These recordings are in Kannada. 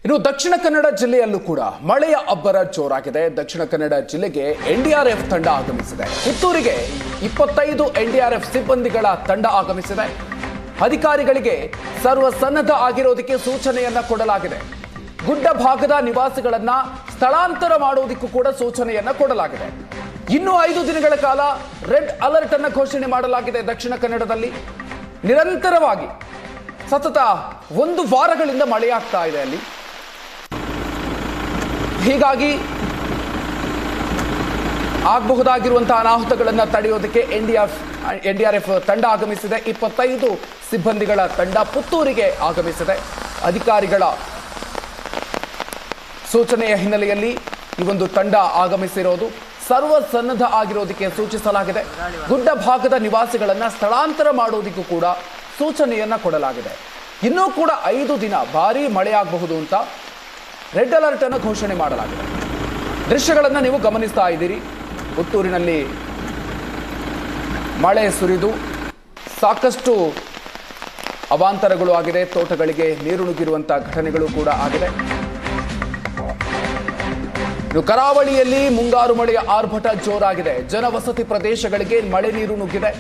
ಇನ್ನು ದಕ್ಷಿಣ ಕನ್ನಡ ಜಿಲ್ಲೆಯಲ್ಲೂ ಕೂಡ ಮಳೆಯ ಅಬ್ಬರ ಜೋರಾಗಿದೆ. ದಕ್ಷಿಣ ಕನ್ನಡ ಜಿಲ್ಲೆಗೆ ಎನ್ಡಿಆರ್ಎಫ್ ತಂಡ ಆಗಮಿಸಿದೆ. ಪುತ್ತೂರಿಗೆ 25 ಎನ್ಡಿಆರ್ಎಫ್ ಸಿಬ್ಬಂದಿಗಳ ತಂಡ ಆಗಮಿಸಿದೆ. ಅಧಿಕಾರಿಗಳಿಗೆ ಸರ್ವಸನ್ನದ್ಧ ಆಗಿರೋದಕ್ಕೆ ಸೂಚನೆಯನ್ನ ಕೊಡಲಾಗಿದೆ. ಗುಡ್ಡ ಭಾಗದ ನಿವಾಸಿಗಳನ್ನ ಸ್ಥಳಾಂತರ ಮಾಡೋದಕ್ಕೂ ಕೂಡ ಸೂಚನೆಯನ್ನ ಕೊಡಲಾಗಿದೆ. ಇನ್ನು 5 ದಿನಗಳ ಕಾಲ ರೆಡ್ ಅಲರ್ಟ್ ಅನ್ನು ಘೋಷಣೆ ಮಾಡಲಾಗಿದೆ. ದಕ್ಷಿಣ ಕನ್ನಡದಲ್ಲಿ ನಿರಂತರವಾಗಿ ಸತತ 1 ವಾರಗಳಿಂದ ಮಳೆಯಾಗ್ತಾ ಇದೆ ಅಲ್ಲಿ. ಹೀಗಾಗಿ ಆಗಬಹುದಾಗಿರುವಂತಹ ಅನಾಹುತಗಳನ್ನು ತಡೆಯೋದಕ್ಕೆ ಎನ್ಡಿಆರ್ಎಫ್ ತಂಡ ಆಗಮಿಸಿದೆ. 25 ಸಿಬ್ಬಂದಿಗಳ ತಂಡ ಪುತ್ತೂರಿಗೆ ಆಗಮಿಸಿದೆ. ಅಧಿಕಾರಿಗಳ ಸೂಚನೆಯ ಹಿನ್ನೆಲೆಯಲ್ಲಿ ಈ ಒಂದು ತಂಡ ಆಗಮಿಸಿರೋದು. ಸರ್ವಸನ್ನದ್ಧ ಆಗಿರೋದಕ್ಕೆ ಸೂಚಿಸಲಾಗಿದೆ. ಗುಡ್ಡ ಭಾಗದ ನಿವಾಸಿಗಳನ್ನ ಸ್ಥಳಾಂತರ ಮಾಡೋದಕ್ಕೂ ಕೂಡ ಸೂಚನೆಯನ್ನ ಕೊಡಲಾಗಿದೆ. ಇನ್ನೂ ಕೂಡ 5 ದಿನ ಭಾರೀ ಮಳೆಯಾಗಬಹುದು ಅಂತ ರೆಡ್ ಅಲರ್ಟ್ ಅನ್ನು ಘೋಷಣೆ ಮಾಡಲಾಗಿದೆ. ದೃಶ್ಯಗಳನ್ನು ನೀವು ಗಮನಿಸ್ತಾ ಇದ್ದೀರಿ. ಪುತ್ತೂರಿನಲ್ಲಿ ಮಳೆ ಸುರಿದು ಸಾಕಷ್ಟು ಅವಾಂತರಗಳು ಆಗಿದೆ. ತೋಟಗಳಿಗೆ ನೀರು ನುಗ್ಗಿರುವಂತಹ ಘಟನೆಗಳು ಕೂಡ ಆಗಿದೆ. ಇನ್ನು ಕರಾವಳಿಯಲ್ಲಿ ಮುಂಗಾರು ಮಳೆಯ ಆರ್ಭಟ ಜೋರಾಗಿದೆ. ಜನವಸತಿ ಪ್ರದೇಶಗಳಿಗೆ ಮಳೆ ನೀರು ನುಗ್ಗಿದೆ.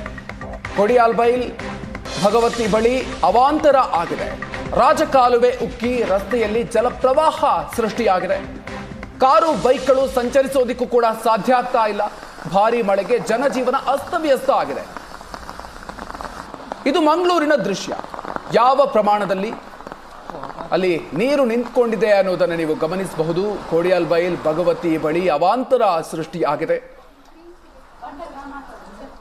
ಕೊಡಿಯಾಲ್ಬೈಲ್ ಭಗವತಿ ಬಳಿ ಅವಾಂತರ ಆಗಿದೆ. ರಾಜಕಾಲುವೆ ಉಕ್ಕಿ ರಸ್ತೆಯಲ್ಲಿ ಜಲಪ್ರವಾಹ ಸೃಷ್ಟಿಯಾಗಿದೆ. ಕಾರು ಬೈಕ್ಗಳು ಸಂಚರಿಸೋದಕ್ಕೂ ಕೂಡ ಸಾಧ್ಯ ಆಗ್ತಾ ಇಲ್ಲ. ಭಾರೀ ಮಳೆಗೆ ಜನಜೀವನ ಅಸ್ತವ್ಯಸ್ತ ಆಗಿದೆ. ಇದು ಮಂಗಳೂರಿನ ದೃಶ್ಯ. ಯಾವ ಪ್ರಮಾಣದಲ್ಲಿ ಅಲ್ಲಿ ನೀರು ನಿಂತ್ಕೊಂಡಿದೆ ಅನ್ನೋದನ್ನು ನೀವು ಗಮನಿಸಬಹುದು. ಕೊಡಿಯಾಲ್ಬೈಲ್ ಭಗವತಿ ಬಳಿ ಅವಾಂತರ ಸೃಷ್ಟಿಯಾಗಿದೆ.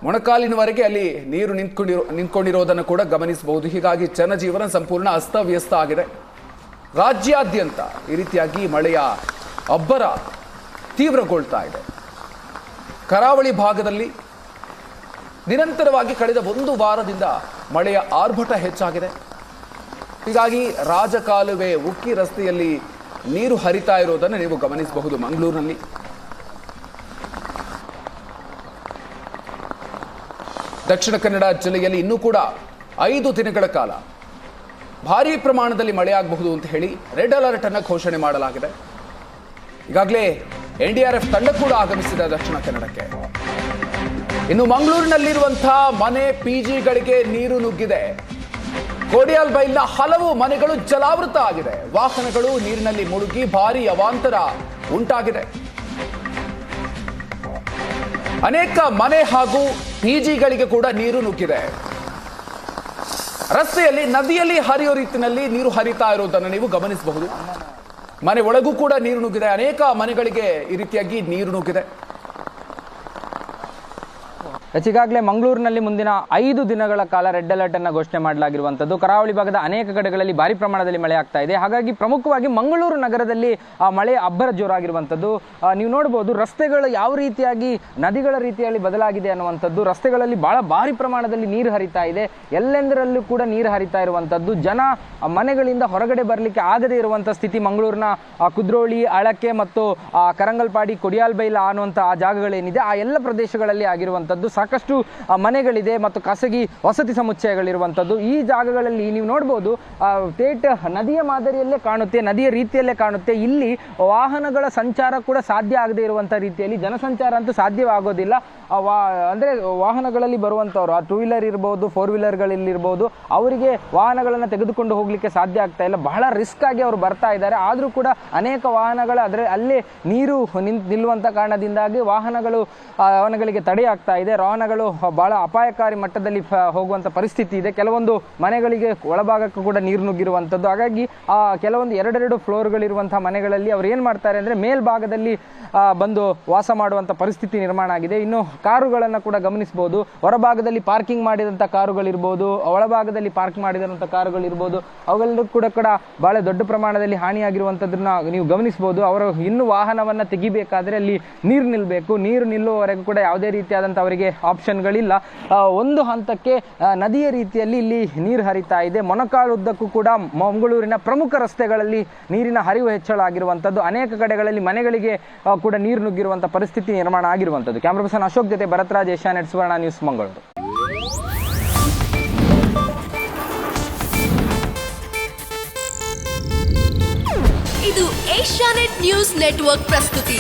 ಮೊಣಕಾಲಿನವರೆಗೆ ಅಲ್ಲಿ ನೀರು ನಿಂತ್ಕೊಂಡಿರೋದನ್ನು ಕೂಡ ಗಮನಿಸಬಹುದು. ಹೀಗಾಗಿ ಜನಜೀವನ ಸಂಪೂರ್ಣ ಅಸ್ತವ್ಯಸ್ತ ಆಗಿದೆ. ರಾಜ್ಯಾದ್ಯಂತ ಈ ರೀತಿಯಾಗಿ ಮಳೆಯ ಅಬ್ಬರ ತೀವ್ರಗೊಳ್ತಾ ಇದೆ. ಕರಾವಳಿ ಭಾಗದಲ್ಲಿ ನಿರಂತರವಾಗಿ ಕಳೆದ 1 ವಾರದಿಂದ ಮಳೆಯ ಆರ್ಭಟ ಹೆಚ್ಚಾಗಿದೆ. ಹೀಗಾಗಿ ರಾಜಕಾಲುವೆ ಉಕ್ಕಿ ರಸ್ತೆಯಲ್ಲಿ ನೀರು ಹರಿತಾ ಇರೋದನ್ನು ನೀವು ಗಮನಿಸಬಹುದು. ಮಂಗಳೂರಿನಲ್ಲಿ ದಕ್ಷಿಣ ಕನ್ನಡ ಜಿಲ್ಲೆಯಲ್ಲಿ ಇನ್ನೂ ಕೂಡ 5 ದಿನಗಳ ಕಾಲ ಭಾರೀ ಪ್ರಮಾಣದಲ್ಲಿ ಮಳೆಯಾಗಬಹುದು ಅಂತ ಹೇಳಿ ರೆಡ್ ಅಲರ್ಟ್ ಅನ್ನು ಘೋಷಣೆ ಮಾಡಲಾಗಿದೆ. ಈಗಾಗಲೇ ಎನ್ಡಿಆರ್ಎಫ್ ತಂಡ ಕೂಡ ಆಗಮಿಸಿದೆ ದಕ್ಷಿಣ ಕನ್ನಡಕ್ಕೆ. ಇನ್ನು ಮಂಗಳೂರಿನಲ್ಲಿರುವಂತಹ ಮನೆ ಪಿಜಿಗಳಿಗೆ ನೀರು ನುಗ್ಗಿದೆ. ಕೊಡಿಯಾಲ್ಬೈಲ್ನ ಹಲವು ಮನೆಗಳು ಜಲಾವೃತ ಆಗಿದೆ. ವಾಹನಗಳು ನೀರಿನಲ್ಲಿ ಮುಳುಗಿ ಭಾರೀ ಅವಾಂತರ ಉಂಟಾಗಿದೆ. ಅನೇಕ ಮನೆ ಹಾಗೂ ಪಿಜಿಗಳಿಗೆ ಕೂಡ ನೀರು ನುಗ್ಗಿದೆ. ರಸ್ತೆಯಲ್ಲಿ ನದಿಯಲ್ಲಿ ಹರಿಯೋ ರೀತಿಯಲ್ಲಿ ನೀರು ಹರಿತಾ ಇರೋದನ್ನು ನೀವು ಗಮನಿಸಬಹುದು. ಮನೆ ಒಳಗೂ ಕೂಡ ನೀರು ನುಗ್ಗಿದೆ. ಅನೇಕ ಮನೆಗಳಿಗೆ ಈ ರೀತಿಯಾಗಿ ನೀರು ನುಗ್ಗಿದೆ. ಈಗಾಗಲೇ ಮಂಗಳೂರಿನಲ್ಲಿ ಮುಂದಿನ 5 ದಿನಗಳ ಕಾಲ ರೆಡ್ ಅಲರ್ಟ್ ಅನ್ನು ಘೋಷಣೆ ಮಾಡಲಾಗಿರುವಂಥದ್ದು. ಕರಾವಳಿ ಭಾಗದ ಅನೇಕ ಕಡೆಗಳಲ್ಲಿ ಭಾರಿ ಪ್ರಮಾಣದಲ್ಲಿ ಮಳೆ ಆಗ್ತಾ ಇದೆ. ಹಾಗಾಗಿ ಪ್ರಮುಖವಾಗಿ ಮಂಗಳೂರು ನಗರದಲ್ಲಿ ಮಳೆಯ ಅಬ್ಬರ ಜೋರಾಗಿರುವಂಥದ್ದು ನೀವು ನೋಡಬಹುದು. ರಸ್ತೆಗಳು ಯಾವ ರೀತಿಯಾಗಿ ನದಿಗಳ ರೀತಿಯಲ್ಲಿ ಬದಲಾಗಿದೆ ಅನ್ನುವಂಥದ್ದು. ರಸ್ತೆಗಳಲ್ಲಿ ಭಾರಿ ಪ್ರಮಾಣದಲ್ಲಿ ನೀರು ಹರಿತಾ ಇದೆ. ಎಲ್ಲೆಂದರಲ್ಲೂ ಕೂಡ ನೀರು ಹರಿತಾ ಇರುವಂಥದ್ದು. ಜನ ಮನೆಗಳಿಂದ ಹೊರಗಡೆ ಬರಲಿಕ್ಕೆ ಆಗದೇ ಇರುವಂಥ ಸ್ಥಿತಿ ಮಂಗಳೂರಿನ ಕುದ್ರೋಳಿ, ಅಳಕೆ ಮತ್ತು ಕರಂಗಲ್ಪಾಡಿ, ಕೊಡಿಯಾಲ್ಬೈಲ್ ಅನ್ನುವಂಥ ಆ ಜಾಗಗಳೇನಿದೆ ಆ ಎಲ್ಲ ಪ್ರದೇಶಗಳಲ್ಲಿ ಆಗಿರುವಂಥದ್ದು. ಸಾಕಷ್ಟು ಮನೆಗಳಿದೆ ಮತ್ತು ಖಾಸಗಿ ವಸತಿ ಸಮುಚ್ಚಯಗಳಿರುವಂಥದ್ದು. ಈ ಜಾಗಗಳಲ್ಲಿ ನೀವು ನೋಡ್ಬೋದು ತೇಟ್ ನದಿಯ ಮಾದರಿಯಲ್ಲೇ ಕಾಣುತ್ತೆ, ನದಿಯ ರೀತಿಯಲ್ಲೇ ಕಾಣುತ್ತೆ. ಇಲ್ಲಿ ವಾಹನಗಳ ಸಂಚಾರ ಕೂಡ ಸಾಧ್ಯ ಆಗದೆ ಇರುವಂಥ ರೀತಿಯಲ್ಲಿ ಜನಸಂಚಾರ ಅಂತೂ ಸಾಧ್ಯವಾಗೋದಿಲ್ಲ. ಅಂದರೆ ವಾಹನಗಳಲ್ಲಿ ಬರುವಂಥವ್ರು 2 ವೀಲರ್ ಇರ್ಬೋದು, 4 ವೀಲರ್ಗಳಲ್ಲಿರ್ಬೋದು, ಅವರಿಗೆ ವಾಹನಗಳನ್ನು ತೆಗೆದುಕೊಂಡು ಹೋಗಲಿಕ್ಕೆ ಸಾಧ್ಯ ಆಗ್ತಾ ಇಲ್ಲ. ಬಹಳ ರಿಸ್ಕ್ ಆಗಿ ಅವರು ಬರ್ತಾ ಇದ್ದಾರೆ. ಆದರೂ ಕೂಡ ಅನೇಕ ವಾಹನಗಳು ಅಲ್ಲೇ ನೀರು ನಿಲ್ಲುವಂಥ ಕಾರಣದಿಂದಾಗಿ ವಾಹನಗಳಿಗೆ ತಡೆ ಆಗ್ತಾ ಇದೆ. ವಾಹನಗಳು ಬಹಳ ಅಪಾಯಕಾರಿ ಮಟ್ಟದಲ್ಲಿ ಹೋಗುವಂಥ ಪರಿಸ್ಥಿತಿ ಇದೆ. ಕೆಲವೊಂದು ಮನೆಗಳಿಗೆ ಒಳಭಾಗಕ್ಕೂ ಕೂಡ ನೀರು ನುಗ್ಗಿರುವಂಥದ್ದು. ಹಾಗಾಗಿ ಕೆಲವೊಂದು 2 ಫ್ಲೋರ್ಗಳಿರುವಂತಹ ಮನೆಗಳಲ್ಲಿ ಅವ್ರು ಏನು ಮಾಡ್ತಾರೆ ಅಂದರೆ ಮೇಲ್ಭಾಗದಲ್ಲಿ ಬಂದು ವಾಸ ಮಾಡುವಂಥ ಪರಿಸ್ಥಿತಿ ನಿರ್ಮಾಣ ಆಗಿದೆ. ಇನ್ನು ಕಾರುಗಳನ್ನು ಕೂಡ ಗಮನಿಸಬಹುದು. ಹೊರಭಾಗದಲ್ಲಿ ಪಾರ್ಕಿಂಗ್ ಮಾಡಿದಂಥ ಕಾರುಗಳಿರ್ಬೋದು, ಒಳಭಾಗದಲ್ಲಿ ಪಾರ್ಕ್ ಮಾಡಿದಂಥ ಕಾರುಗಳಿರ್ಬೋದು, ಅವುಗಳೆಲ್ಲರೂ ಕೂಡ ಬಹಳ ದೊಡ್ಡ ಪ್ರಮಾಣದಲ್ಲಿ ಹಾನಿಯಾಗಿರುವಂಥದ್ದನ್ನ ನೀವು ಗಮನಿಸಬಹುದು. ಅವರು ಇನ್ನು ವಾಹನವನ್ನು ತೆಗಿಬೇಕಾದ್ರೆ ಅಲ್ಲಿ ನೀರು ನಿಲ್ಲಬೇಕು. ನೀರು ನಿಲ್ಲುವವರೆಗೂ ಕೂಡ ಯಾವುದೇ ರೀತಿಯಾದಂಥ ಅವರಿಗೆ ಆಪ್ಷನ್ಗಳಿಲ್ಲ. ಒಂದು ಹಂತಕ್ಕೆ ನದಿಯ ರೀತಿಯಲ್ಲಿ ಇಲ್ಲಿ ನೀರು ಹರಿತಾ ಇದೆ. ಮೊಣಕಾಲುದ್ದಕ್ಕೂ ಕೂಡ ಮಂಗಳೂರಿನ ಪ್ರಮುಖ ರಸ್ತೆಗಳಲ್ಲಿ ನೀರಿನ ಹರಿವು ಹೆಚ್ಚಳ ಆಗಿರುವಂಥದ್ದು. ಅನೇಕ ಕಡೆಗಳಲ್ಲಿ ಮನೆಗಳಿಗೆ ಕೂಡ ನೀರು ನುಗ್ಗಿರುವಂಥ ಪರಿಸ್ಥಿತಿ ನಿರ್ಮಾಣ ಆಗಿರುವಂಥದ್ದು. ಕ್ಯಾಮ್ರಾ ಪರ್ಸನ್ ಅಶೋಕ್ ಜೊತೆ ಭರತ್ರಾಜ್, ಏಷ್ಯಾನೆಟ್ ಸುವರ್ಣ ನ್ಯೂಸ್, ಮಂಗಳೂರು. ಇದು ಏಷ್ಯಾನೆಟ್ ನ್ಯೂಸ್ ನೆಟ್ವರ್ಕ್ ಪ್ರಸ್ತುತಿ.